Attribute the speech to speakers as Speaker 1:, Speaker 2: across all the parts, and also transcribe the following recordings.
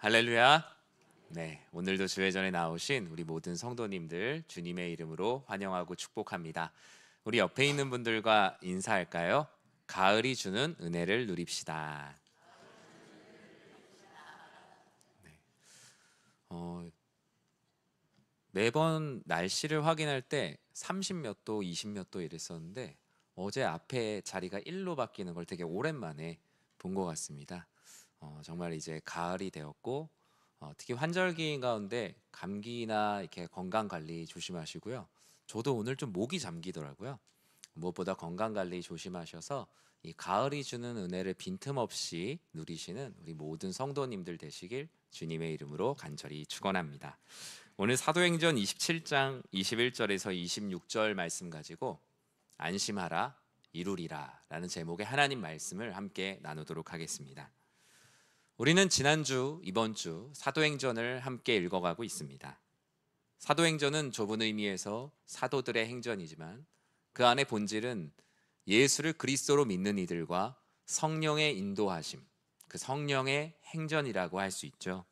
Speaker 1: 할렐루야. 네, 오늘도 주회전에 나오신 우리 모든 성도님들 주님의 이름으로 환영하고 축복합니다. 우리 옆에 있는 분들과 인사할까요? 가을이 주는 은혜를 누립시다. 어, 매번 날씨를 확인할 때 30 몇 도, 20 몇 도 이랬었는데 어제 앞에 자리가 1로 바뀌는 걸 되게 오랜만에 본 것 같습니다. 정말 이제 가을이 되었고 특히 환절기 가운데 감기나 이렇게 건강 관리 조심하시고요. 저도 오늘 좀 목이 잠기더라고요. 무엇보다 건강 관리 조심하셔서 이 가을이 주는 은혜를 빈틈없이 누리시는 우리 모든 성도님들 되시길 주님의 이름으로 간절히 축원합니다. 오늘 사도행전 27장 21절에서 26절 말씀 가지고 안심하라 이루리라 라는 제목의 하나님 말씀을 함께 나누도록 하겠습니다. 우리는 지난주, 이번 주 사도행전을 함께 읽어가고 있습니다. 사도행전은 좁은 의미에서 사도들의 행전이지만 그 안의 본질은 예수를 그리스도로 믿는 이들과 성령의 인도하심, 그 성령의 행전이라고 할 수 있죠.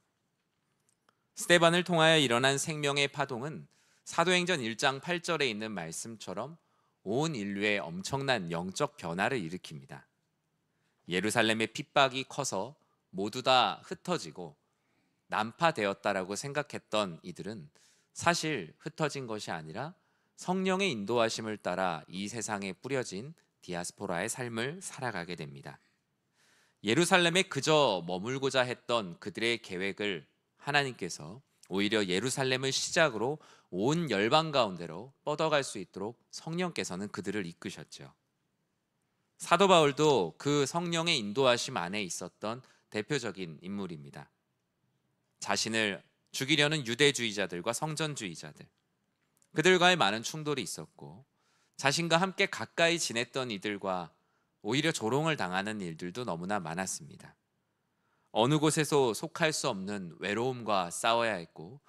Speaker 1: 스데반을 통하여 일어난 생명의 파동은 사도행전 1장 8절에 있는 말씀처럼 온 인류에 엄청난 영적 변화를 일으킵니다. 예루살렘의 핍박이 커서 모두 다 흩어지고 난파되었다라고 생각했던 이들은 사실 흩어진 것이 아니라 성령의 인도하심을 따라 이 세상에 뿌려진 디아스포라의 삶을 살아가게 됩니다. 예루살렘에 그저 머물고자 했던 그들의 계획을 하나님께서 오히려 예루살렘을 시작으로 온 열방 가운데로 뻗어갈 수 있도록 성령께서는 그들을 이끄셨죠. 사도 바울도 그 성령의 인도하심 안에 있었던 대표적인 인물입니다. 자신을 죽이려는 유대주의자들과 성전주의자들, 그들과의 많은 충돌이 있었고 자신과 함께 가까이 지냈던 이들과 오히려 조롱을 당하는 일들도 너무나 많았습니다. 어느 곳에서 속할 수 없는 외로움과 싸워야 했고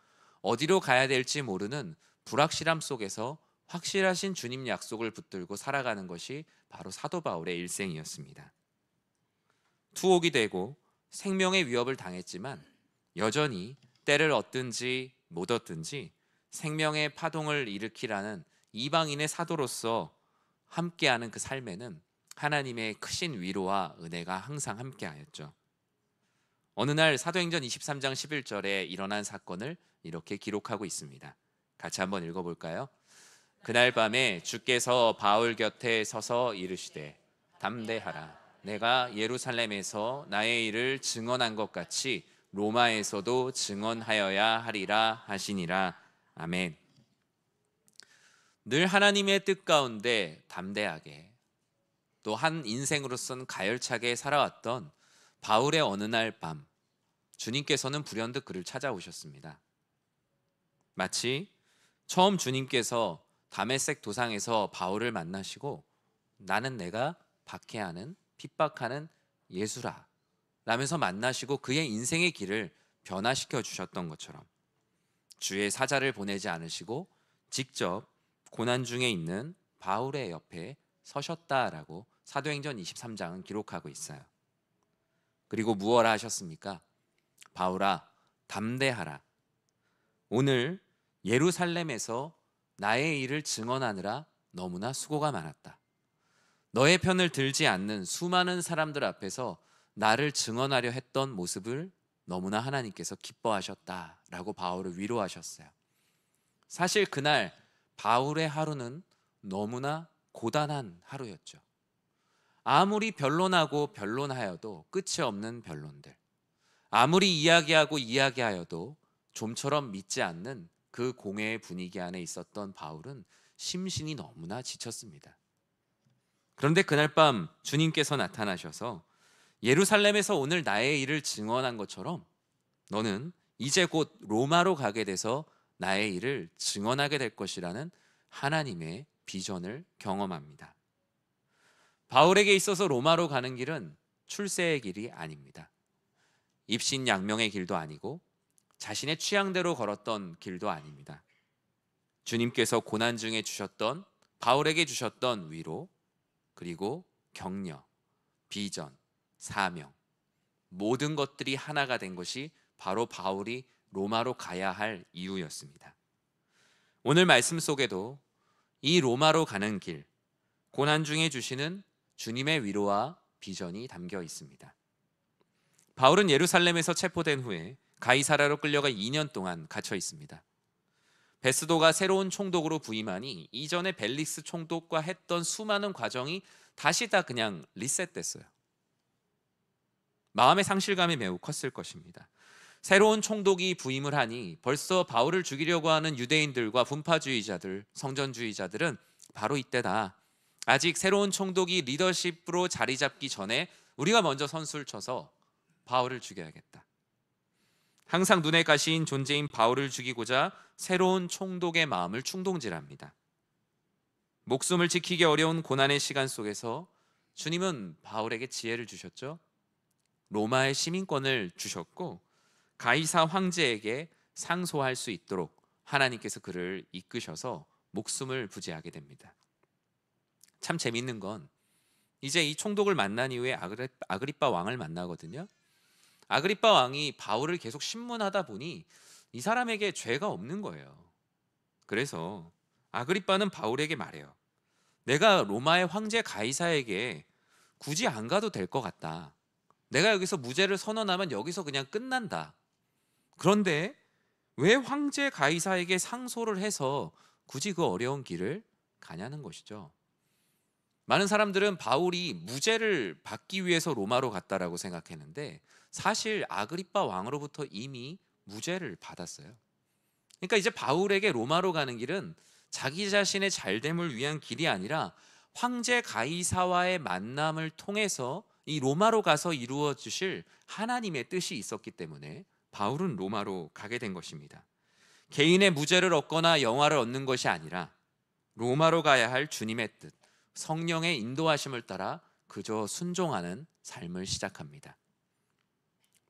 Speaker 1: 어디로 가야 될지 모르는 불확실함 속에서 확실하신 주님 약속을 붙들고 살아가는 것이 바로 사도 바울의 일생이었습니다. 투옥이 되고 생명의 위협을 당했지만 여전히 때를 얻든지 못 얻든지 생명의 파동을 일으키라는 이방인의 사도로서 함께하는 그 삶에는 하나님의 크신 위로와 은혜가 항상 함께하였죠. 어느 날 사도행전 23장 11절에 일어난 사건을 이렇게 기록하고 있습니다. 같이 한번 읽어볼까요? 그날 밤에 주께서 바울 곁에 서서 이르시되 담대하라 내가 예루살렘에서 나의 일을 증언한 것 같이 로마에서도 증언하여야 하리라 하시니라. 아멘. 늘 하나님의 뜻 가운데 담대하게 또 한 인생으로서는 가열차게 살아왔던 바울의 어느 날 밤 주님께서는 불현듯 그를 찾아오셨습니다. 마치 처음 주님께서 다메섹 도상에서 바울을 만나시고 나는 내가 박해하는 핍박하는 예수라 라면서 만나시고 그의 인생의 길을 변화시켜 주셨던 것처럼 주의 사자를 보내지 않으시고 직접 고난 중에 있는 바울의 옆에 서셨다라고 사도행전 23장은 기록하고 있어요. 그리고 무엇라 하셨습니까? 바울아 담대하라. 오늘 예루살렘에서 나의 일을 증언하느라 너무나 수고가 많았다. 너의 편을 들지 않는 수많은 사람들 앞에서 나를 증언하려 했던 모습을 너무나 하나님께서 기뻐하셨다라고 바울을 위로하셨어요. 사실 그날 바울의 하루는 너무나 고단한 하루였죠. 아무리 변론하고 변론하여도 끝이 없는 변론들, 아무리 이야기하고 이야기하여도 좀처럼 믿지 않는 그 공회의 분위기 안에 있었던 바울은 심신이 너무나 지쳤습니다. 그런데 그날 밤 주님께서 나타나셔서 예루살렘에서 오늘 나의 일을 증언한 것처럼 너는 이제 곧 로마로 가게 돼서 나의 일을 증언하게 될 것이라는 하나님의 비전을 경험합니다. 바울에게 있어서 로마로 가는 길은 출세의 길이 아닙니다. 입신양명의 길도 아니고 자신의 취향대로 걸었던 길도 아닙니다. 주님께서 고난 중에 주셨던 바울에게 주셨던 위로, 그리고 격려, 비전, 사명, 모든 것들이 하나가 된 것이 바로 바울이 로마로 가야 할 이유였습니다. 오늘 말씀 속에도 이 로마로 가는 길, 고난 중에 주시는 주님의 위로와 비전이 담겨 있습니다. 바울은 예루살렘에서 체포된 후에 가이사라로 끌려가 2년 동안 갇혀 있습니다. 베스도가 새로운 총독으로 부임하니 이전에 벨릭스 총독과 했던 수많은 과정이 다시 다 그냥 리셋됐어요. 마음의 상실감이 매우 컸을 것입니다. 새로운 총독이 부임을 하니 벌써 바울을 죽이려고 하는 유대인들과 분파주의자들, 성전주의자들은 바로 이때다. 아직 새로운 총독이 리더십으로 자리 잡기 전에 우리가 먼저 선수를 쳐서 바울을 죽여야겠다. 항상 눈에 가시인 존재인 바울을 죽이고자 새로운 총독의 마음을 충동질합니다. 목숨을 지키기 어려운 고난의 시간 속에서 주님은 바울에게 지혜를 주셨죠. 로마의 시민권을 주셨고 가이사 황제에게 상소할 수 있도록 하나님께서 그를 이끄셔서 목숨을 부지하게 됩니다. 참 재밌는 건 이제 이 총독을 만난 이후에 아그리빠 왕을 만나거든요. 아그리빠 왕이 바울을 계속 신문하다 보니 이 사람에게 죄가 없는 거예요. 그래서 아그리빠는 바울에게 말해요. 내가 로마의 황제 가이사에게 굳이 안 가도 될 것 같다. 내가 여기서 무죄를 선언하면 여기서 그냥 끝난다. 그런데 왜 황제 가이사에게 상소를 해서 굳이 그 어려운 길을 가냐는 것이죠. 많은 사람들은 바울이 무죄를 받기 위해서 로마로 갔다라고 생각했는데 사실 아그리빠 왕으로부터 이미 무죄를 받았어요. 그러니까 이제 바울에게 로마로 가는 길은 자기 자신의 잘됨을 위한 길이 아니라 황제 가이사와의 만남을 통해서 이 로마로 가서 이루어 주실 하나님의 뜻이 있었기 때문에 바울은 로마로 가게 된 것입니다. 개인의 무죄를 얻거나 영화를 얻는 것이 아니라 로마로 가야 할 주님의 뜻, 성령의 인도하심을 따라 그저 순종하는 삶을 시작합니다.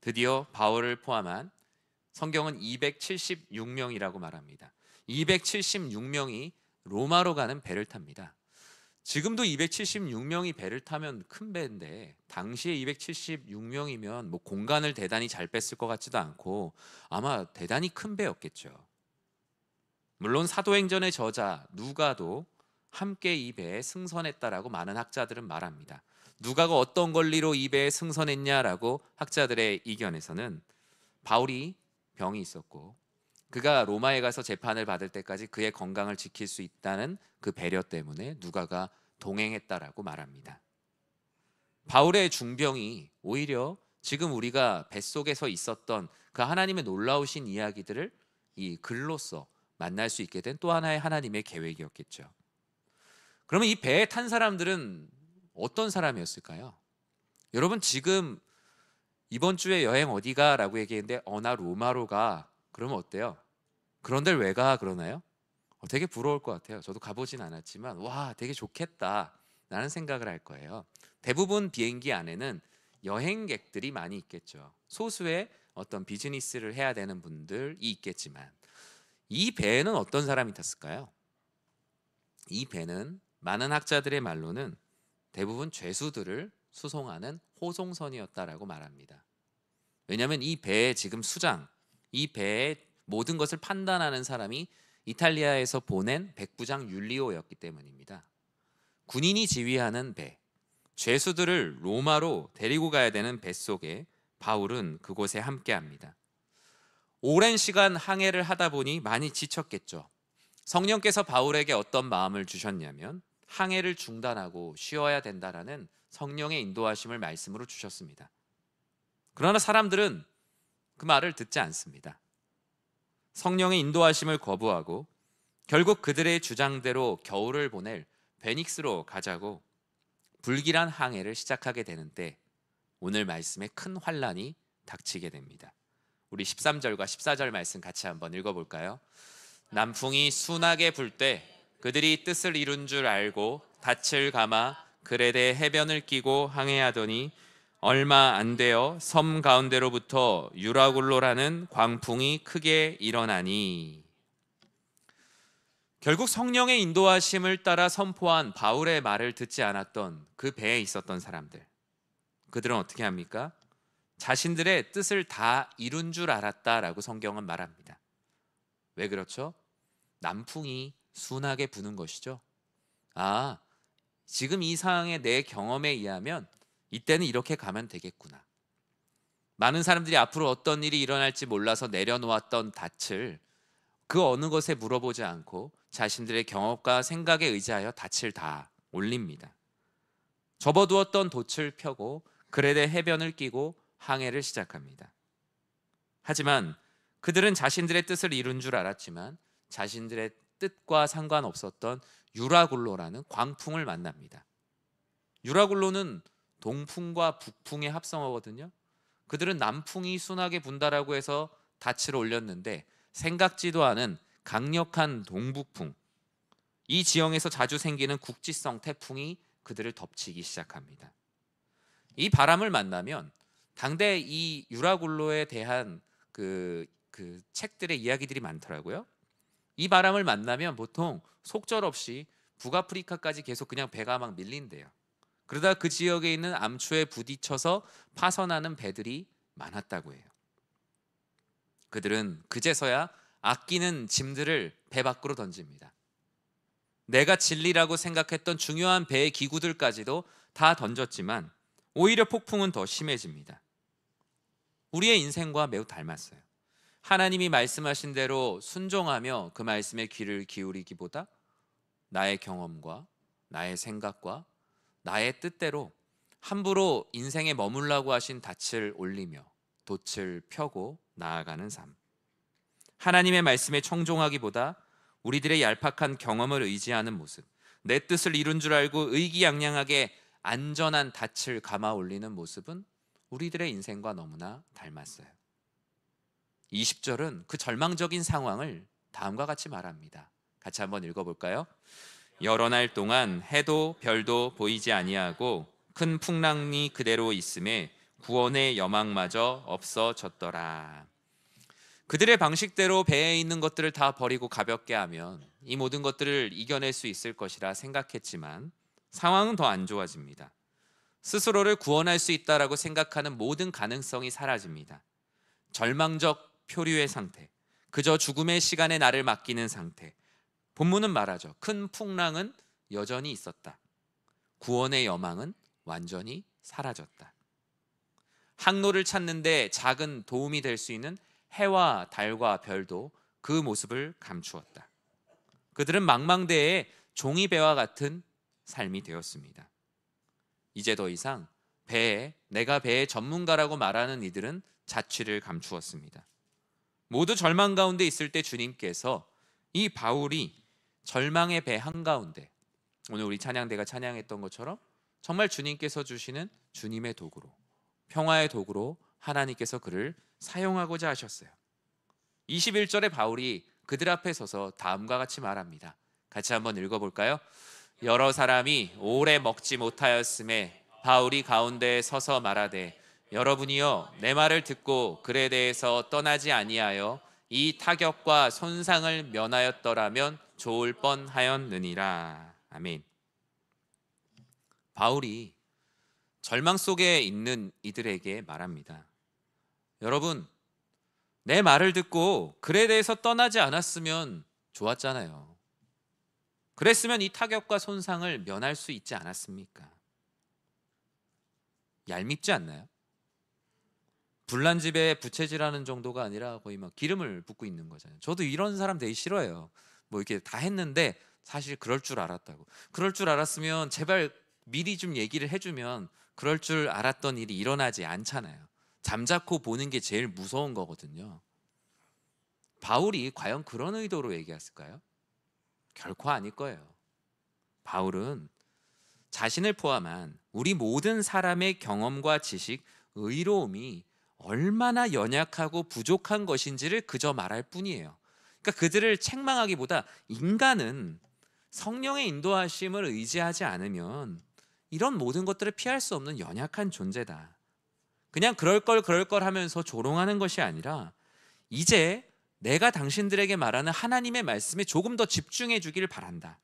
Speaker 1: 드디어 바울을 포함한 성경은 276명이라고 말합니다. 276명이 로마로 가는 배를 탑니다. 지금도 276명이 배를 타면 큰 배인데 당시에 276명이면 뭐 공간을 대단히 잘 뺐을 것 같지도 않고 아마 대단히 큰 배였겠죠. 물론 사도행전의 저자 누가도 함께 이 배에 승선했다라고 많은 학자들은 말합니다. 누가가 어떤 권리로 이 배에 승선했냐라고 학자들의 이견에서는 바울이 병이 있었고 그가 로마에 가서 재판을 받을 때까지 그의 건강을 지킬 수 있다는 그 배려 때문에 누가가 동행했다라고 말합니다. 바울의 중병이 오히려 지금 우리가 뱃속에서 있었던 그 하나님의 놀라우신 이야기들을 이 글로써 만날 수 있게 된 또 하나의 하나님의 계획이었겠죠. 그러면 이 배에 탄 사람들은 어떤 사람이었을까요? 여러분 지금 이번 주에 여행 어디가? 라고 얘기했는데 나 로마로 가. 그러면 어때요? 그런 데를 왜 가? 그러나요? 되게 부러울 것 같아요. 저도 가보진 않았지만 와 되게 좋겠다 라는 생각을 할 거예요. 대부분 비행기 안에는 여행객들이 많이 있겠죠. 소수의 어떤 비즈니스를 해야 되는 분들이 있겠지만 이 배에는 어떤 사람이 탔을까요? 이 배는 많은 학자들의 말로는 대부분 죄수들을 수송하는 호송선이었다라고 말합니다. 왜냐하면 이 배의 지금 수장, 이 배의 모든 것을 판단하는 사람이 이탈리아에서 보낸 백부장 율리오였기 때문입니다. 군인이 지휘하는 배, 죄수들을 로마로 데리고 가야 되는 배 속에 바울은 그곳에 함께합니다. 오랜 시간 항해를 하다 보니 많이 지쳤겠죠. 성령께서 바울에게 어떤 마음을 주셨냐면 항해를 중단하고 쉬어야 된다라는 성령의 인도하심을 말씀으로 주셨습니다. 그러나 사람들은 그 말을 듣지 않습니다. 성령의 인도하심을 거부하고 결국 그들의 주장대로 겨울을 보낼 베닉스로 가자고 불길한 항해를 시작하게 되는데 오늘 말씀에 큰 환란이 닥치게 됩니다. 우리 13절과 14절 말씀 같이 한번 읽어볼까요? 남풍이 순하게 불 때 그들이 뜻을 이룬 줄 알고 닻을 감아 그레데 해변을 끼고 항해하더니 얼마 안 되어 섬 가운데로부터 유라굴로라는 광풍이 크게 일어나니. 결국 성령의 인도하심을 따라 선포한 바울의 말을 듣지 않았던 그 배에 있었던 사람들, 그들은 어떻게 합니까? 자신들의 뜻을 다 이룬 줄 알았다라고 성경은 말합니다. 왜 그렇죠? 남풍이 순하게 부는 것이죠. 아, 지금 이 상황의 내 경험에 의하면 이때는 이렇게 가면 되겠구나. 많은 사람들이 앞으로 어떤 일이 일어날지 몰라서 내려놓았던 닻을 그 어느 것에 물어보지 않고 자신들의 경험과 생각에 의지하여 닻을 다 올립니다. 접어두었던 돛을 펴고 그레데 해변을 끼고 항해를 시작합니다. 하지만 그들은 자신들의 뜻을 이룬 줄 알았지만 자신들의 뜻과 상관없었던 유라굴로라는 광풍을 만납니다. 유라굴로는 동풍과 북풍의 합성어거든요. 그들은 남풍이 순하게 분다라고 해서 닻을 올렸는데 생각지도 않은 강력한 동북풍, 이 지형에서 자주 생기는 국지성 태풍이 그들을 덮치기 시작합니다. 이 바람을 만나면 당대 이 유라굴로에 대한 그 책들의 이야기들이 많더라고요. 이 바람을 만나면 보통 속절없이 북아프리카까지 계속 그냥 배가 막 밀린대요. 그러다 그 지역에 있는 암초에 부딪혀서 파선하는 배들이 많았다고 해요. 그들은 그제서야 아끼는 짐들을 배 밖으로 던집니다. 내가 진리라고 생각했던 중요한 배의 기구들까지도 다 던졌지만 오히려 폭풍은 더 심해집니다. 우리의 인생과 매우 닮았어요. 하나님이 말씀하신 대로 순종하며 그 말씀에 귀를 기울이기보다 나의 경험과 나의 생각과 나의 뜻대로 함부로 인생에 머물라고 하신 닻을 올리며 돛을 펴고 나아가는 삶. 하나님의 말씀에 청종하기보다 우리들의 얄팍한 경험을 의지하는 모습, 내 뜻을 이룬 줄 알고 의기양양하게 안전한 닻을 감아 올리는 모습은 우리들의 인생과 너무나 닮았어요. 20절은 그 절망적인 상황을 다음과 같이 말합니다. 같이 한번 읽어볼까요? 여러 날 동안 해도 별도 보이지 아니하고 큰 풍랑이 그대로 있음에 구원의 여망마저 없어졌더라. 그들의 방식대로 배에 있는 것들을 다 버리고 가볍게 하면 이 모든 것들을 이겨낼 수 있을 것이라 생각했지만 상황은 더 안 좋아집니다. 스스로를 구원할 수 있다라고 생각하는 모든 가능성이 사라집니다. 절망적 표류의 상태, 그저 죽음의 시간에 나를 맡기는 상태. 본문은 말하죠. 큰 풍랑은 여전히 있었다. 구원의 여망은 완전히 사라졌다. 항로를 찾는데 작은 도움이 될 수 있는 해와 달과 별도 그 모습을 감추었다. 그들은 망망대해의 종이배와 같은 삶이 되었습니다. 이제 더 이상 내가 배의 전문가라고 말하는 이들은 자취를 감추었습니다. 모두 절망 가운데 있을 때 주님께서 이 바울이 절망의 배 한가운데, 오늘 우리 찬양대가 찬양했던 것처럼 정말 주님께서 주시는 주님의 도구로, 평화의 도구로 하나님께서 그를 사용하고자 하셨어요. 21절에 바울이 그들 앞에 서서 다음과 같이 말합니다. 같이 한번 읽어볼까요? 여러 사람이 오래 먹지 못하였음에 바울이 가운데에 서서 말하되 여러분이여 내 말을 듣고 글에 대해서 떠나지 아니하여 이 타격과 손상을 면하였더라면 좋을 뻔하였느니라. 아멘. 바울이 절망 속에 있는 이들에게 말합니다. 여러분, 내 말을 듣고 글에 대해서 떠나지 않았으면 좋았잖아요. 그랬으면 이 타격과 손상을 면할 수 있지 않았습니까? 얄밉지 않나요? 불난집에 부채질하는 정도가 아니라 거의 막 기름을 붓고 있는 거잖아요. 저도 이런 사람 되게 싫어해요. 뭐 이렇게 다 했는데 사실 그럴 줄 알았다고. 그럴 줄 알았으면 제발 미리 좀 얘기를 해주면 그럴 줄 알았던 일이 일어나지 않잖아요. 잠자코 보는 게 제일 무서운 거거든요. 바울이 과연 그런 의도로 얘기했을까요? 결코 아닐 거예요. 바울은 자신을 포함한 우리 모든 사람의 경험과 지식, 의로움이 얼마나 연약하고 부족한 것인지를 그저 말할 뿐이에요. 그러니까 그들을 책망하기보다 인간은 성령의 인도하심을 의지하지 않으면 이런 모든 것들을 피할 수 없는 연약한 존재다. 그냥 그럴 걸 하면서 조롱하는 것이 아니라 이제 내가 당신들에게 말하는 하나님의 말씀에 조금 더 집중해 주기를 바란다.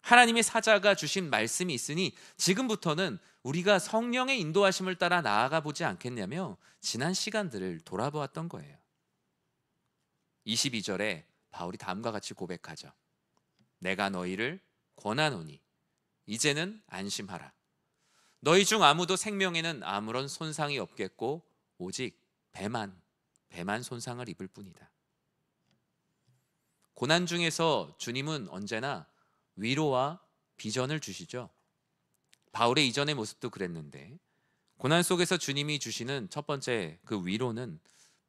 Speaker 1: 하나님의 사자가 주신 말씀이 있으니 지금부터는 우리가 성령의 인도하심을 따라 나아가 보지 않겠냐며 지난 시간들을 돌아보았던 거예요. 22절에 바울이 다음과 같이 고백하죠. 내가 너희를 권하노니 이제는 안심하라. 너희 중 아무도 생명에는 아무런 손상이 없겠고 오직 배만 손상을 입을 뿐이다. 고난 중에서 주님은 언제나 위로와 비전을 주시죠. 바울의 이전의 모습도 그랬는데 고난 속에서 주님이 주시는 첫 번째 그 위로는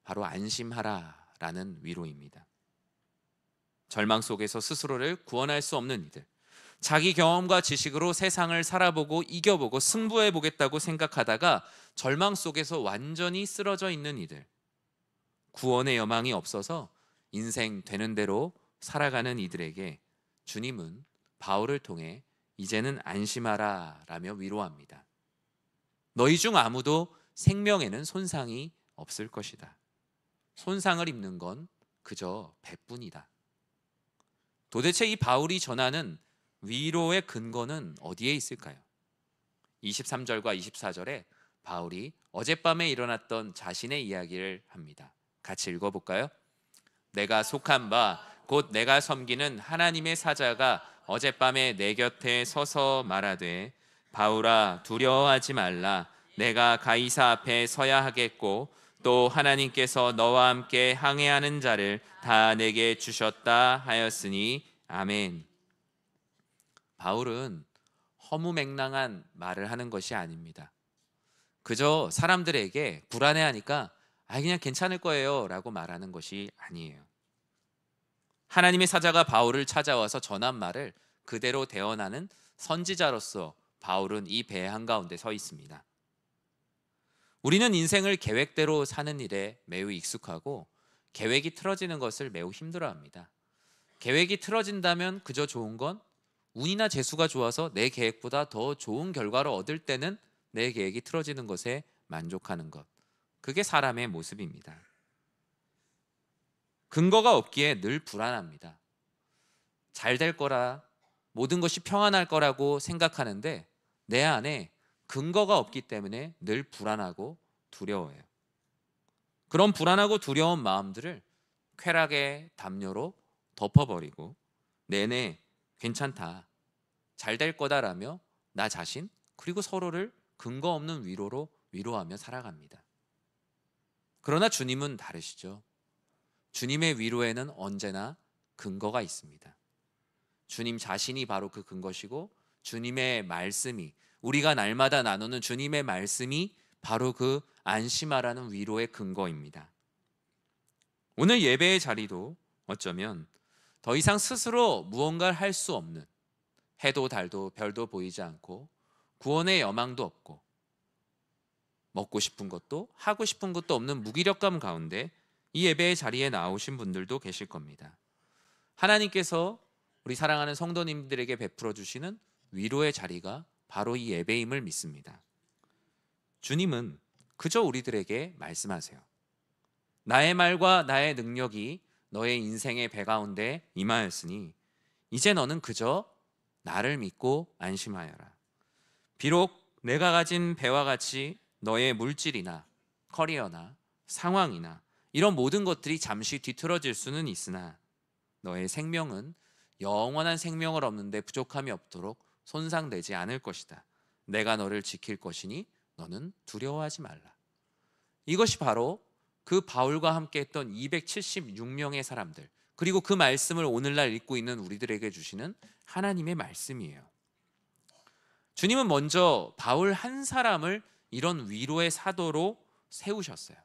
Speaker 1: 바로 안심하라라는 위로입니다. 절망 속에서 스스로를 구원할 수 없는 이들, 자기 경험과 지식으로 세상을 살아보고 이겨보고 승부해보겠다고 생각하다가 절망 속에서 완전히 쓰러져 있는 이들, 구원의 여망이 없어서 인생 되는 대로 살아가는 이들에게 주님은 바울을 통해 이제는 안심하라 라며 위로합니다. 너희 중 아무도 생명에는 손상이 없을 것이다. 손상을 입는 건 그저 배뿐이다. 도대체 이 바울이 전하는 위로의 근거는 어디에 있을까요? 23절과 24절에 바울이 어젯밤에 일어났던 자신의 이야기를 합니다. 같이 읽어볼까요? 내가 속한 바 곧 내가 섬기는 하나님의 사자가 어젯밤에 내 곁에 서서 말하되 바울아 두려워하지 말라. 내가 가이사 앞에 서야 하겠고 또 하나님께서 너와 함께 항해하는 자를 다 내게 주셨다 하였으니 아멘. 바울은 허무맹랑한 말을 하는 것이 아닙니다. 그저 사람들에게 불안해하니까 그냥 괜찮을 거예요 라고 말하는 것이 아니에요. 하나님의 사자가 바울을 찾아와서 전한 말을 그대로 대언하는 선지자로서 바울은 이 배 한가운데 서 있습니다. 우리는 인생을 계획대로 사는 일에 매우 익숙하고 계획이 틀어지는 것을 매우 힘들어합니다. 계획이 틀어진다면 그저 좋은 건 운이나 재수가 좋아서 내 계획보다 더 좋은 결과를 얻을 때는 내 계획이 틀어지는 것에 만족하는 것, 그게 사람의 모습입니다. 근거가 없기에 늘 불안합니다. 잘 될 거라, 모든 것이 평안할 거라고 생각하는데 내 안에 근거가 없기 때문에 늘 불안하고 두려워해요. 그런 불안하고 두려운 마음들을 쾌락의 담요로 덮어버리고 내내 괜찮다, 잘 될 거다라며 나 자신 그리고 서로를 근거 없는 위로로 위로하며 살아갑니다. 그러나 주님은 다르시죠. 주님의 위로에는 언제나 근거가 있습니다. 주님 자신이 바로 그 근거시고 주님의 말씀이, 우리가 날마다 나누는 주님의 말씀이 바로 그 안심하라는 위로의 근거입니다. 오늘 예배의 자리도 어쩌면 더 이상 스스로 무언가를 할 수 없는, 해도 달도 별도 보이지 않고 구원의 여망도 없고 먹고 싶은 것도 하고 싶은 것도 없는 무기력감 가운데 이 예배의 자리에 나오신 분들도 계실 겁니다. 하나님께서 우리 사랑하는 성도님들에게 베풀어 주시는 위로의 자리가 바로 이 예배임을 믿습니다. 주님은 그저 우리들에게 말씀하세요. 나의 말과 나의 능력이 너의 인생의 배 가운데 임하였으니 이제 너는 그저 나를 믿고 안심하여라. 비록 내가 가진 배와 같이 너의 물질이나 커리어나 상황이나 이런 모든 것들이 잠시 뒤틀어질 수는 있으나 너의 생명은 영원한 생명을 얻는데 부족함이 없도록 손상되지 않을 것이다. 내가 너를 지킬 것이니 너는 두려워하지 말라. 이것이 바로 그 바울과 함께 했던 276명의 사람들, 그리고 그 말씀을 오늘날 읽고 있는 우리들에게 주시는 하나님의 말씀이에요. 주님은 먼저 바울 한 사람을 이런 위로의 사도로 세우셨어요.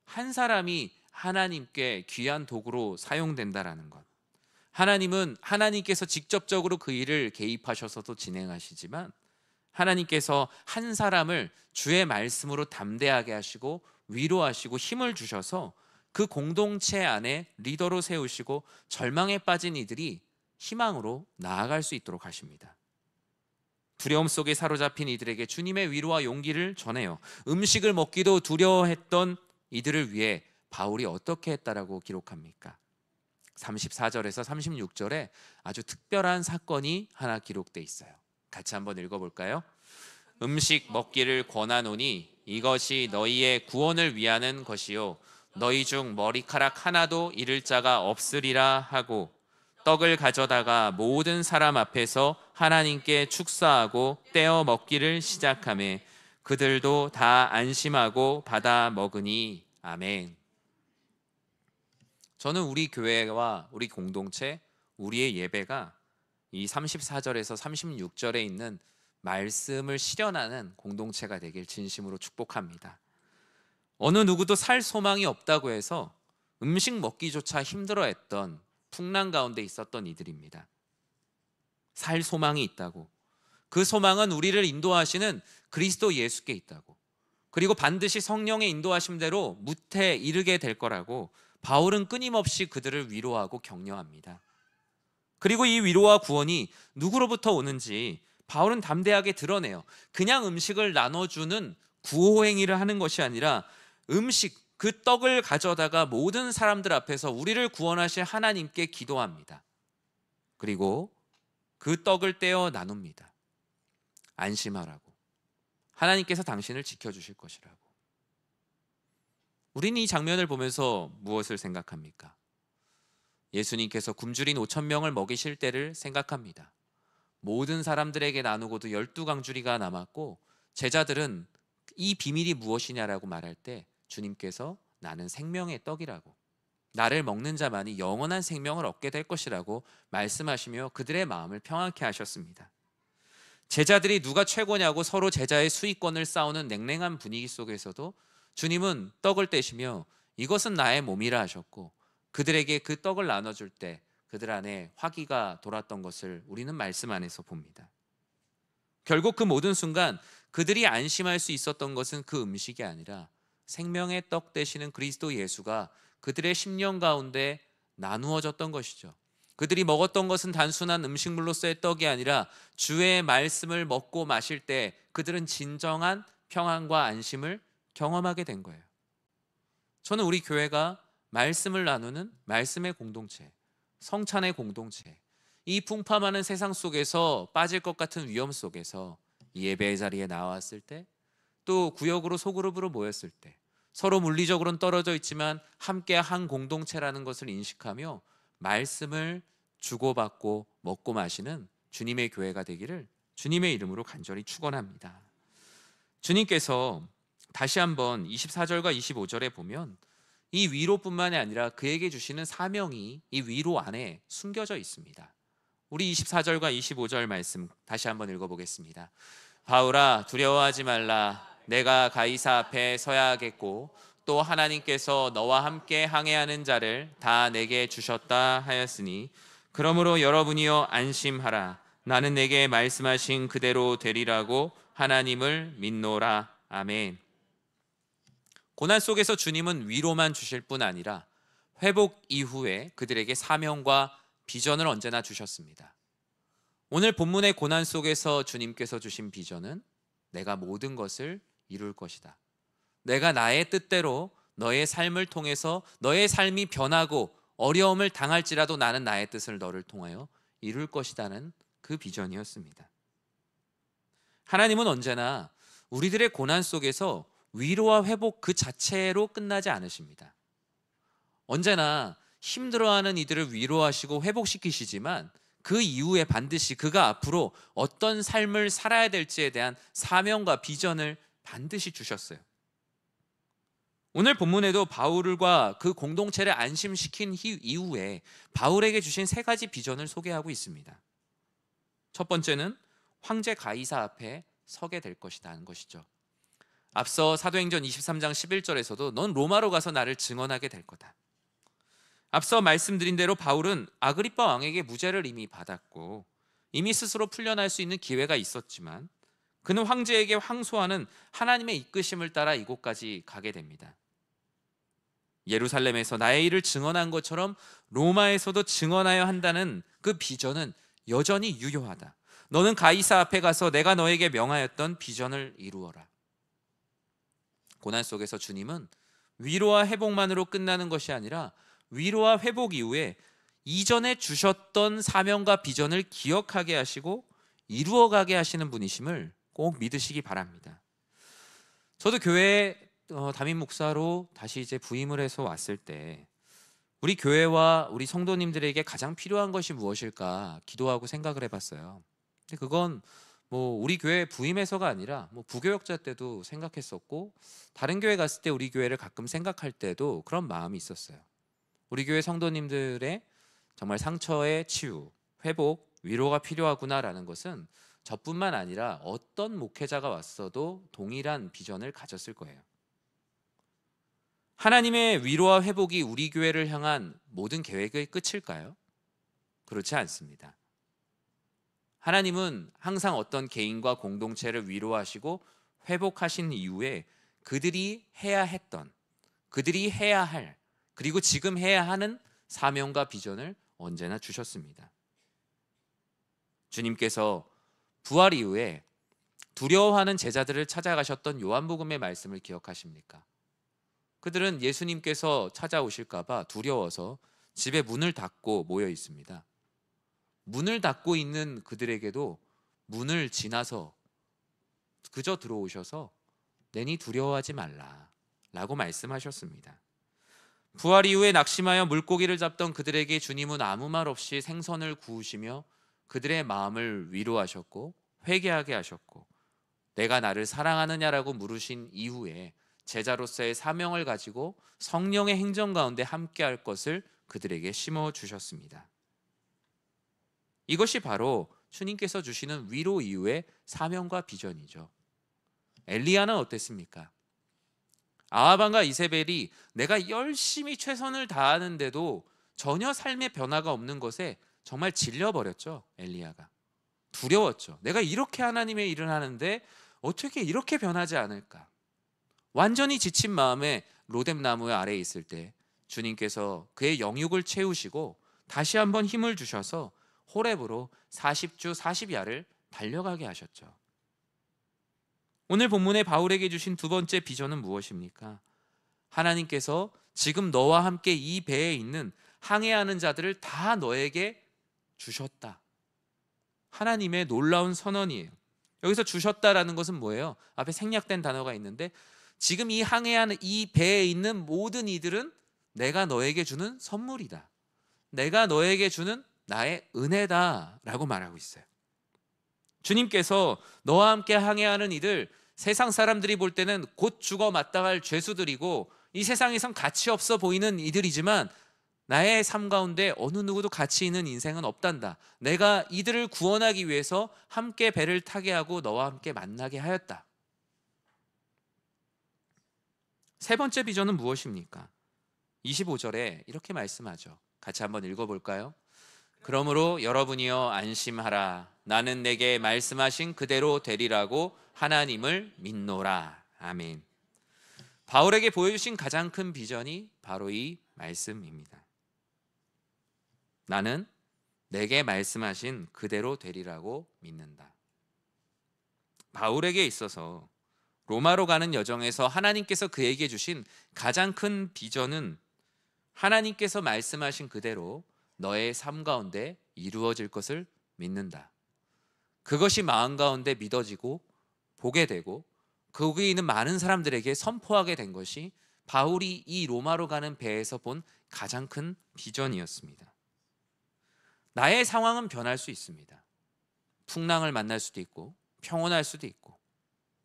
Speaker 1: 한 사람이 하나님께 귀한 도구로 사용된다라는 것. 하나님은 하나님께서 직접적으로 그 일을 개입하셔서도 진행하시지만 하나님께서 한 사람을 주의 말씀으로 담대하게 하시고 위로하시고 힘을 주셔서 그 공동체 안에 리더로 세우시고 절망에 빠진 이들이 희망으로 나아갈 수 있도록 하십니다. 두려움 속에 사로잡힌 이들에게 주님의 위로와 용기를 전해요. 음식을 먹기도 두려워했던 이들을 위해 바울이 어떻게 했다라고 기록합니까? 34절에서 36절에 아주 특별한 사건이 하나 기록돼 있어요. 같이 한번 읽어볼까요? 음식 먹기를 권하노니 이것이 너희의 구원을 위하는 것이요 너희 중 머리카락 하나도 잃을 자가 없으리라 하고 떡을 가져다가 모든 사람 앞에서 하나님께 축사하고 떼어 먹기를 시작하매 그들도 다 안심하고 받아 먹으니 아멘. 저는 우리 교회와 우리 공동체, 우리의 예배가 이 34절에서 36절에 있는 말씀을 실현하는 공동체가 되길 진심으로 축복합니다. 어느 누구도 살 소망이 없다고 해서 음식 먹기조차 힘들어했던 풍랑 가운데 있었던 이들입니다. 살 소망이 있다고, 그 소망은 우리를 인도하시는 그리스도 예수께 있다고, 그리고 반드시 성령의 인도하심대로 무태에 이르게 될 거라고 바울은 끊임없이 그들을 위로하고 격려합니다. 그리고 이 위로와 구원이 누구로부터 오는지 바울은 담대하게 드러내요. 그냥 음식을 나눠주는 구호 행위를 하는 것이 아니라 음식, 그 떡을 가져다가 모든 사람들 앞에서 우리를 구원하실 하나님께 기도합니다. 그리고 그 떡을 떼어 나눕니다. 안심하라고, 하나님께서 당신을 지켜주실 것이라고. 우리는 이 장면을 보면서 무엇을 생각합니까? 예수님께서 굶주린 5,000명을 먹이실 때를 생각합니다. 모든 사람들에게 나누고도 12강주리가 남았고 제자들은 이 비밀이 무엇이냐라고 말할 때 주님께서 나는 생명의 떡이라고, 나를 먹는 자만이 영원한 생명을 얻게 될 것이라고 말씀하시며 그들의 마음을 평안케 하셨습니다. 제자들이 누가 최고냐고 서로 제자의 수익권을 싸우는 냉랭한 분위기 속에서도 주님은 떡을 떼시며 이것은 나의 몸이라 하셨고 그들에게 그 떡을 나눠줄 때 그들 안에 화기가 돌았던 것을 우리는 말씀 안에서 봅니다. 결국 그 모든 순간 그들이 안심할 수 있었던 것은 그 음식이 아니라 생명의 떡 되시는 그리스도 예수가 그들의 심령 가운데 나누어졌던 것이죠. 그들이 먹었던 것은 단순한 음식물로서의 떡이 아니라 주의 말씀을 먹고 마실 때 그들은 진정한 평안과 안심을 경험하게 된 거예요. 저는 우리 교회가 말씀을 나누는 말씀의 공동체, 성찬의 공동체, 이 풍파많은 세상 속에서 빠질 것 같은 위험 속에서 이 예배의 자리에 나왔을 때, 또 구역으로 소그룹으로 모였을 때 서로 물리적으로는 떨어져 있지만 함께 한 공동체라는 것을 인식하며 말씀을 주고받고 먹고 마시는 주님의 교회가 되기를 주님의 이름으로 간절히 축원합니다. 주님께서 다시 한번 24절과 25절에 보면 이 위로뿐만이 아니라 그에게 주시는 사명이 이 위로 안에 숨겨져 있습니다. 우리 24절과 25절 말씀 다시 한번 읽어보겠습니다. 바울아, 두려워하지 말라. 내가 가이사 앞에 서야 하겠고 또 하나님께서 너와 함께 항해하는 자를 다 내게 주셨다 하였으니 그러므로 여러분이여 안심하라. 나는 내게 말씀하신 그대로 되리라고 하나님을 믿노라. 아멘. 고난 속에서 주님은 위로만 주실 뿐 아니라 회복 이후에 그들에게 사명과 비전을 언제나 주셨습니다. 오늘 본문의 고난 속에서 주님께서 주신 비전은 내가 모든 것을 이룰 것이다. 내가 나의 뜻대로 너의 삶을 통해서 너의 삶이 변하고 어려움을 당할지라도 나는 나의 뜻을 너를 통하여 이룰 것이다는 그 비전이었습니다. 하나님은 언제나 우리들의 고난 속에서 위로와 회복 그 자체로 끝나지 않으십니다. 언제나 힘들어하는 이들을 위로하시고 회복시키시지만 그 이후에 반드시 그가 앞으로 어떤 삶을 살아야 될지에 대한 사명과 비전을 반드시 주셨어요. 오늘 본문에도 바울과 그 공동체를 안심시킨 이후에 바울에게 주신 세 가지 비전을 소개하고 있습니다. 첫 번째는 황제 가이사 앞에 서게 될 것이다 하는 것이죠. 앞서 사도행전 23장 11절에서도 넌 로마로 가서 나를 증언하게 될 거다. 앞서 말씀드린 대로 바울은 아그리빠 왕에게 무죄를 이미 받았고 이미 스스로 풀려날 수 있는 기회가 있었지만 그는 황제에게 항소하는 하나님의 이끄심을 따라 이곳까지 가게 됩니다. 예루살렘에서 나의 일을 증언한 것처럼 로마에서도 증언하여 한다는 그 비전은 여전히 유효하다. 너는 가이사 앞에 가서 내가 너에게 명하였던 비전을 이루어라. 고난 속에서 주님은 위로와 회복만으로 끝나는 것이 아니라 위로와 회복 이후에 이전에 주셨던 사명과 비전을 기억하게 하시고 이루어가게 하시는 분이심을 꼭 믿으시기 바랍니다. 저도 교회에 담임 목사로 다시 이제 부임을 해서 왔을 때 우리 교회와 우리 성도님들에게 가장 필요한 것이 무엇일까 기도하고 생각을 해봤어요. 근데 그건 뭐 우리 교회 부임해서가 아니라 뭐 부교역자 때도 생각했었고, 다른 교회 갔을 때 우리 교회를 가끔 생각할 때도 그런 마음이 있었어요. 우리 교회 성도님들의 정말 상처의 치유, 회복, 위로가 필요하구나라는 것은 저뿐만 아니라 어떤 목회자가 왔어도 동일한 비전을 가졌을 거예요. 하나님의 위로와 회복이 우리 교회를 향한 모든 계획의 끝일까요? 그렇지 않습니다. 하나님은 항상 어떤 개인과 공동체를 위로하시고 회복하신 이후에 그들이 해야 했던, 그들이 해야 할, 그리고 지금 해야 하는 사명과 비전을 언제나 주셨습니다. 주님께서 부활 이후에 두려워하는 제자들을 찾아가셨던 요한복음의 말씀을 기억하십니까? 그들은 예수님께서 찾아오실까 봐 두려워서 집에 문을 닫고 모여 있습니다. 문을 닫고 있는 그들에게도 문을 지나서 그저 들어오셔서 내니 두려워하지 말라 라고 말씀하셨습니다. 부활 이후에 낙심하여 물고기를 잡던 그들에게 주님은 아무 말 없이 생선을 구우시며 그들의 마음을 위로하셨고 회개하게 하셨고, 내가 나를 사랑하느냐라고 물으신 이후에 제자로서의 사명을 가지고 성령의 행정 가운데 함께할 것을 그들에게 심어주셨습니다. 이것이 바로 주님께서 주시는 위로 이후의 사명과 비전이죠. 엘리야는 어땠습니까? 아하방과 이세벨이 내가 열심히 최선을 다하는데도 전혀 삶의 변화가 없는 것에 정말 질려버렸죠. 엘리야가 두려웠죠. 내가 이렇게 하나님의 일을 하는데 어떻게 이렇게 변하지 않을까? 완전히 지친 마음에 로뎀나무 아래에 있을 때 주님께서 그의 영육을 채우시고 다시 한번 힘을 주셔서 호렙으로 40주 40야를 달려가게 하셨죠. 오늘 본문에 바울에게 주신 두 번째 비전은 무엇입니까? 하나님께서 지금 너와 함께 이 배에 있는 항해하는 자들을 다 너에게 주셨다. 하나님의 놀라운 선언이에요. 여기서 주셨다라는 것은 뭐예요? 앞에 생략된 단어가 있는데, 지금 이 항해하는 이 배에 있는 모든 이들은 내가 너에게 주는 선물이다. 내가 너에게 주는 나의 은혜다 라고 말하고 있어요. 주님께서 너와 함께 항해하는 이들, 세상 사람들이 볼 때는 곧 죽어 마땅할 죄수들이고 이 세상에선 가치 없어 보이는 이들이지만 나의 삶 가운데 어느 누구도 가치 있는 인생은 없단다. 내가 이들을 구원하기 위해서 함께 배를 타게 하고 너와 함께 만나게 하였다. 세 번째 비전은 무엇입니까? 25절에 이렇게 말씀하죠. 같이 한번 읽어볼까요? 그러므로 여러분이여 안심하라. 나는 내게 말씀하신 그대로 되리라고 하나님을 믿노라. 아멘. 바울에게 보여주신 가장 큰 비전이 바로 이 말씀입니다. 나는 내게 말씀하신 그대로 되리라고 믿는다. 바울에게 있어서 로마로 가는 여정에서 하나님께서 그에게 주신 가장 큰 비전은 하나님께서 말씀하신 그대로 너의 삶 가운데 이루어질 것을 믿는다. 그것이 마음 가운데 믿어지고 보게 되고 거기에 있는 많은 사람들에게 선포하게 된 것이 바울이 이 로마로 가는 배에서 본 가장 큰 비전이었습니다. 나의 상황은 변할 수 있습니다. 풍랑을 만날 수도 있고 평온할 수도 있고,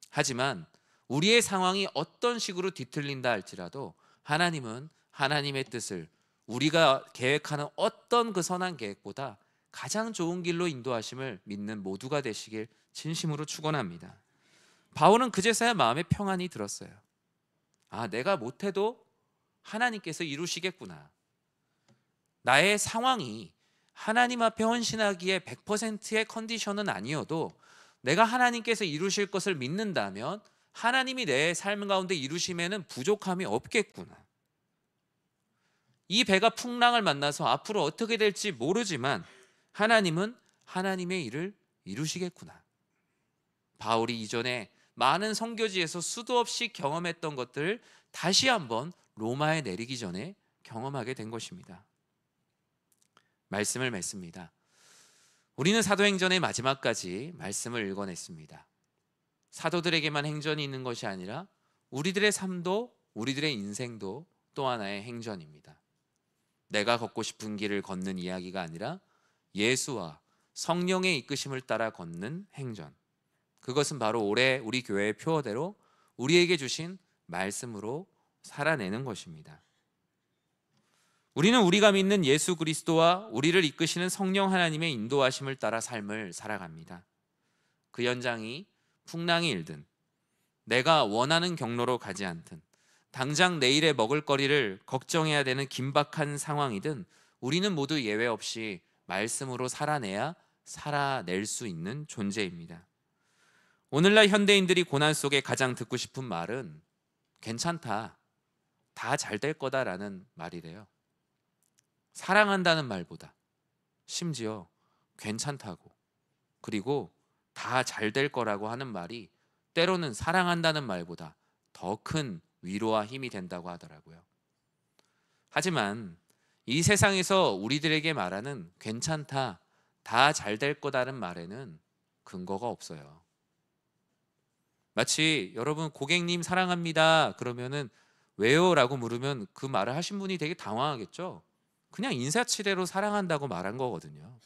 Speaker 1: 하지만 우리의 상황이 어떤 식으로 뒤틀린다 할지라도 하나님은 하나님의 뜻을 우리가 계획하는 어떤 그 선한 계획보다 가장 좋은 길로 인도하심을 믿는 모두가 되시길 진심으로 축원합니다. 바울은 그제서야 마음에 평안이 들었어요. 아, 내가 못해도 하나님께서 이루시겠구나. 나의 상황이 하나님 앞에 헌신하기에 100%의 컨디션은 아니어도 내가 하나님께서 이루실 것을 믿는다면 하나님이 내 삶 가운데 이루심에는 부족함이 없겠구나. 이 배가 풍랑을 만나서 앞으로 어떻게 될지 모르지만 하나님은 하나님의 일을 이루시겠구나. 바울이 이전에 많은 선교지에서 수도 없이 경험했던 것들을 다시 한번 로마에 내리기 전에 경험하게 된 것입니다. 말씀을 맺습니다. 우리는 사도행전의 마지막까지 말씀을 읽어냈습니다. 사도들에게만 행전이 있는 것이 아니라 우리들의 삶도, 우리들의 인생도 또 하나의 행전입니다. 내가 걷고 싶은 길을 걷는 이야기가 아니라 예수와 성령의 이끄심을 따라 걷는 행전. 그것은 바로 올해 우리 교회의 표어대로 우리에게 주신 말씀으로 살아내는 것입니다. 우리는 우리가 믿는 예수 그리스도와 우리를 이끄시는 성령 하나님의 인도하심을 따라 삶을 살아갑니다. 그 현장이 풍랑이 일든, 내가 원하는 경로로 가지 않든, 당장 내일의 먹을거리를 걱정해야 되는 긴박한 상황이든 우리는 모두 예외 없이 말씀으로 살아낼 수 있는 존재입니다. 오늘날 현대인들이 고난 속에 가장 듣고 싶은 말은 괜찮다, 다 잘 될 거다라는 말이래요. 사랑한다는 말보다 심지어 괜찮다고, 그리고 다 잘 될 거라고 하는 말이 때로는 사랑한다는 말보다 더 큰 위로와 힘이 된다고 하더라고요. 하지만 이 세상에서 우리들에게 말하는 괜찮다, 다 잘 될 거다는 말에는 근거가 없어요. 마치 여러분 고객님 사랑합니다 그러면은 왜요? 라고 물으면 그 말을 하신 분이 되게 당황하겠죠. 그냥 인사치레로 사랑한다고 말한 거거든요.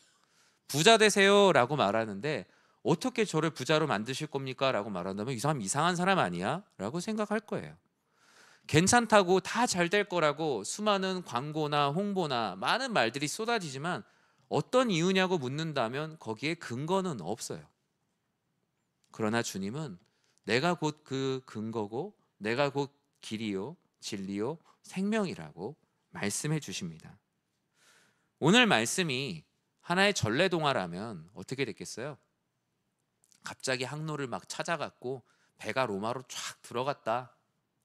Speaker 1: 부자 되세요 라고 말하는데 어떻게 저를 부자로 만드실 겁니까? 라고 말한다면 이 사람 이상한 사람 아니야? 라고 생각할 거예요. 괜찮다고 다 잘 될 거라고 수많은 광고나 홍보나 많은 말들이 쏟아지지만 어떤 이유냐고 묻는다면 거기에 근거는 없어요. 그러나 주님은 내가 곧 그 근거고 내가 곧 길이요 진리요 생명이라고 말씀해 주십니다. 오늘 말씀이 하나의 전래동화라면 어떻게 됐겠어요? 갑자기 항로를 막 찾아갔고 배가 로마로 쫙 들어갔다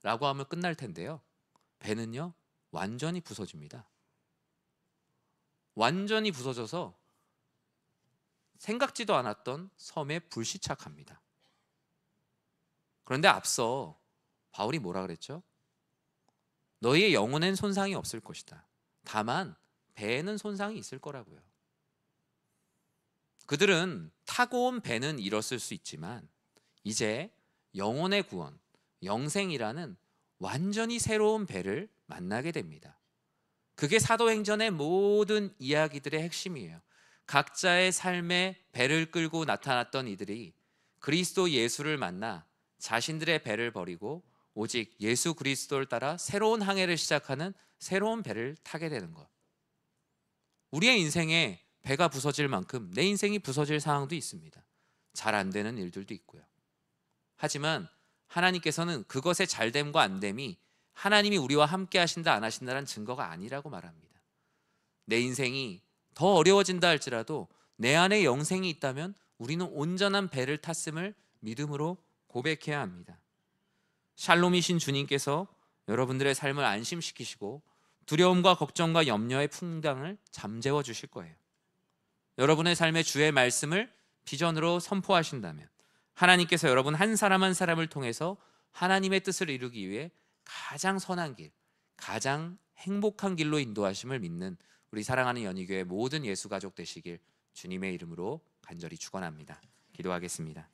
Speaker 1: 라고 하면 끝날 텐데요, 배는요 완전히 부서집니다. 완전히 부서져서 생각지도 않았던 섬에 불시착합니다. 그런데 앞서 바울이 뭐라 그랬죠? 너희의 영혼엔 손상이 없을 것이다. 다만 배에는 손상이 있을 거라고요. 그들은 타고 온 배는 잃었을 수 있지만 이제 영혼의 구원, 영생이라는 완전히 새로운 배를 만나게 됩니다. 그게 사도행전의 모든 이야기들의 핵심이에요. 각자의 삶에 배를 끌고 나타났던 이들이 그리스도 예수를 만나 자신들의 배를 버리고 오직 예수 그리스도를 따라 새로운 항해를 시작하는 새로운 배를 타게 되는 것. 우리의 인생에 배가 부서질 만큼 내 인생이 부서질 상황도 있습니다. 잘 안 되는 일들도 있고요. 하지만 하나님께서는 그것의 잘됨과 안됨이 하나님이 우리와 함께 하신다 안 하신다는 증거가 아니라고 말합니다. 내 인생이 더 어려워진다 할지라도 내 안에 영생이 있다면 우리는 온전한 배를 탔음을 믿음으로 고백해야 합니다. 샬롬이신 주님께서 여러분들의 삶을 안심시키시고 두려움과 걱정과 염려의 풍랑을 잠재워 주실 거예요. 여러분의 삶에 주의 말씀을 비전으로 선포하신다면 하나님께서 여러분 한 사람 한 사람을 통해서 하나님의 뜻을 이루기 위해 가장 선한 길, 가장 행복한 길로 인도하심을 믿는 우리 사랑하는 연희교회 모든 예수 가족 되시길 주님의 이름으로 간절히 축원합니다. 기도하겠습니다.